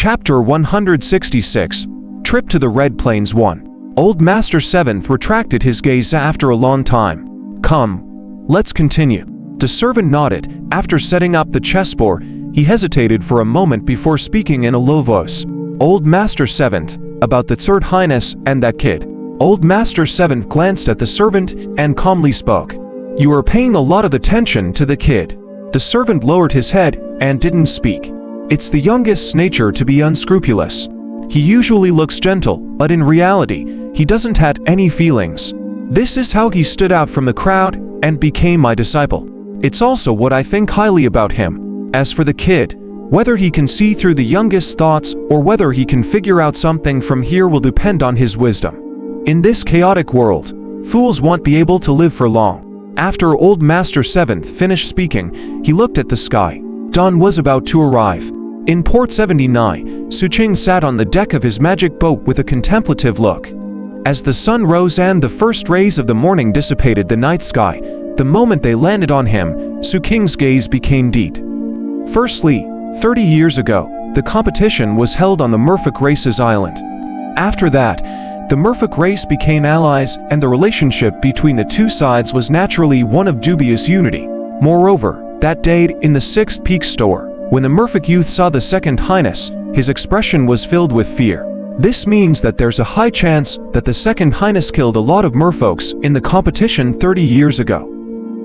Chapter 166, Trip to the Red Plains 1. Old Master 7th retracted his gaze after a long time. "Come, let's continue." The servant nodded. After setting up the chessboard, he hesitated for a moment before speaking in a low voice. "Old Master 7th, about the Third Highness and that kid." Old Master 7th glanced at the servant and calmly spoke. "You are paying a lot of attention to the kid." The servant lowered his head and didn't speak. It's the youngest's nature to be unscrupulous. He usually looks gentle, but in reality, he doesn't have any feelings. This is how he stood out from the crowd and became my disciple. It's also what I think highly about him. As for the kid, whether he can see through the youngest's thoughts or whether he can figure out something from here will depend on his wisdom. In this chaotic world, fools won't be able to live for long. After Old Master 7th finished speaking, he looked at the sky. Dawn was about to arrive. In Port 79, Xu Qing sat on the deck of his magic boat with a contemplative look. As the sun rose and the first rays of the morning dissipated the night sky, the moment they landed on him, Xu Qing's gaze became deep. Firstly, 30 years ago, the competition was held on the Merfolk race's island. After that, the Merfolk race became allies, and the relationship between the two sides was naturally one of dubious unity. Moreover, that day in the 6th Peak store, when the Merfolk youth saw the Second Highness, his expression was filled with fear. This means that there's a high chance that the Second Highness killed a lot of merfolks in the competition 30 years ago.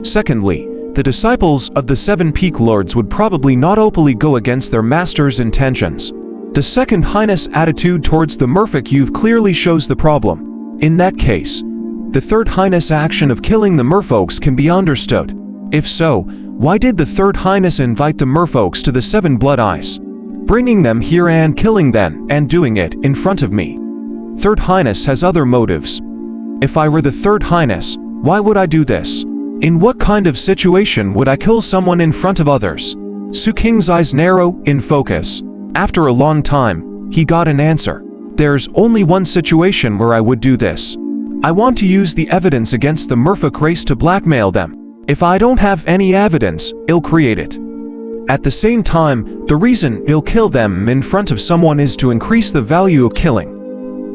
Secondly, the disciples of the 7 Peak Lords would probably not openly go against their master's intentions. The Second Highness' attitude towards the Merfolk youth clearly shows the problem. In that case, the Third Highness' action of killing the merfolks can be understood. If so, why did the Third Highness invite the merfolks to the 7 Blood Eyes? Bringing them here and killing them, and doing it in front of me. Third Highness has other motives. If I were the Third Highness, why would I do this? In what kind of situation would I kill someone in front of others? Xu Qing's eyes narrow, in focus. After a long time, he got an answer. There's only one situation where I would do this. I want to use the evidence against the Merfolk race to blackmail them. If I don't have any evidence, I'll create it. At the same time, the reason I'll kill them in front of someone is to increase the value of killing.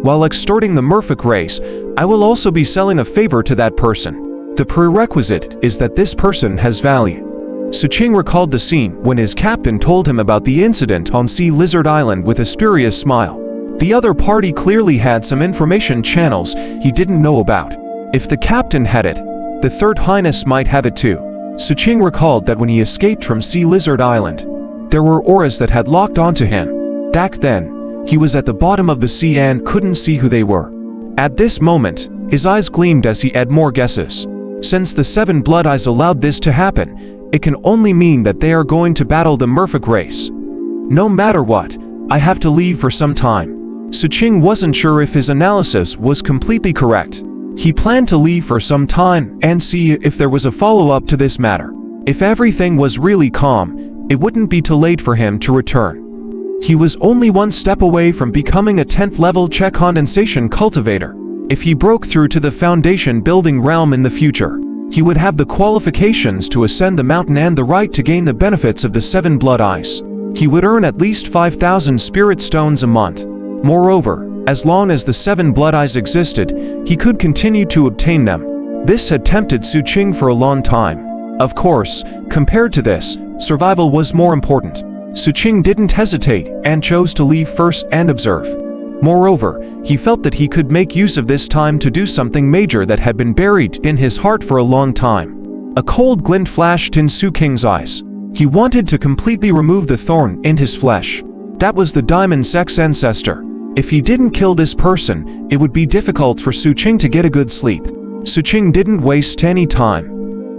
While extorting the Merfolk race, I will also be selling a favor to that person. The prerequisite is that this person has value. Xu Qing recalled the scene when his captain told him about the incident on Sea Lizard Island with a spurious smile. The other party clearly had some information channels he didn't know about. If the captain had it, the Third Highness might have it too. Xu Qing recalled that when he escaped from Sea Lizard Island, there were auras that had locked onto him. Back then, he was at the bottom of the sea and couldn't see who they were. At this moment, his eyes gleamed as he had more guesses. Since the 7 Blood Eyes allowed this to happen, it can only mean that they are going to battle the Merfolk race. No matter what, I have to leave for some time. Xu Qing wasn't sure if his analysis was completely correct. He planned to leave for some time and see if there was a follow-up to this matter. If everything was really calm, it wouldn't be too late for him to return. He was only one step away from becoming a 10th level check condensation cultivator. If he broke through to the foundation building realm in the future, he would have the qualifications to ascend the mountain and the right to gain the benefits of the 7 Blood Eyes. He would earn at least 5,000 spirit stones a month. Moreover, as long as the 7 Blood Eyes existed, he could continue to obtain them. This had tempted Xu Qing for a long time. Of course, compared to this, survival was more important. Xu Qing didn't hesitate and chose to leave first and observe. Moreover, he felt that he could make use of this time to do something major that had been buried in his heart for a long time. A cold glint flashed in Xu Qing's eyes. He wanted to completely remove the thorn in his flesh. That was the Diamond Sex ancestor. If he didn't kill this person, it would be difficult for Xu Qing to get a good sleep. Xu Qing didn't waste any time.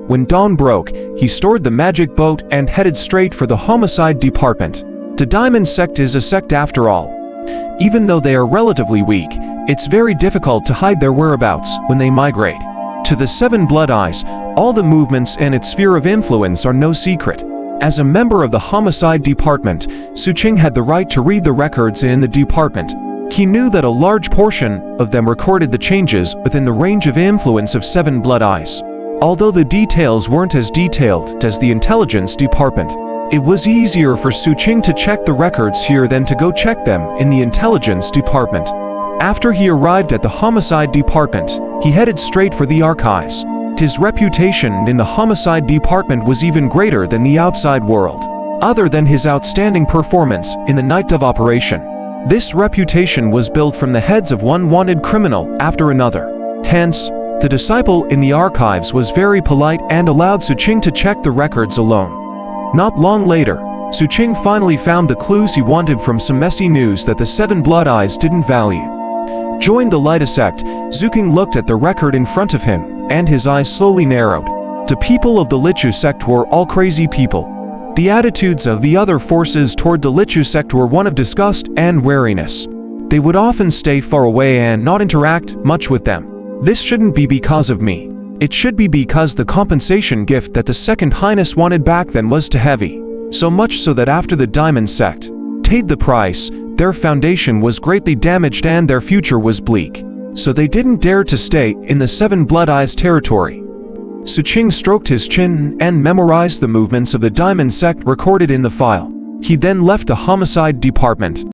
When dawn broke, he stored the magic boat and headed straight for the homicide department. The Diamond Sect is a sect after all. Even though they are relatively weak, it's very difficult to hide their whereabouts when they migrate. To the 7 Blood Eyes, all the movements in its sphere of influence are no secret. As a member of the homicide department, Xu Qing had the right to read the records in the department. He knew that a large portion of them recorded the changes within the range of influence of 7 Blood Eyes. Although the details weren't as detailed as the intelligence department, It was easier for Xu Qing to check the records here than to go check them in the intelligence department. After he arrived at the homicide department, he headed straight for the archives. His reputation in the homicide department was even greater than the outside world. Other than his outstanding performance in the night of operation, this reputation was built from the heads of one wanted criminal after another. Hence, the disciple in the archives was very polite and allowed Xu Qing to check the records alone. Not long later, Xu Qing finally found the clues he wanted from some messy news that the Seven Blood Eyes didn't value. Joined the Light sect, Xu Qing looked at the record in front of him, and his eyes slowly narrowed. The people of the Lichu sect were all crazy people. The attitudes of the other forces toward the Lichu sect were one of disgust and wariness. They would often stay far away and not interact much with them. This shouldn't be because of me. It should be because the compensation gift that the Second Highness wanted back then was too heavy. So much so that after the Diamond sect paid the price, their foundation was greatly damaged and their future was bleak. So they didn't dare to stay in the Seven Blood Eyes territory. Xu Qing stroked his chin and memorized the movements of the Diamond sect recorded in the file. He then left the homicide department.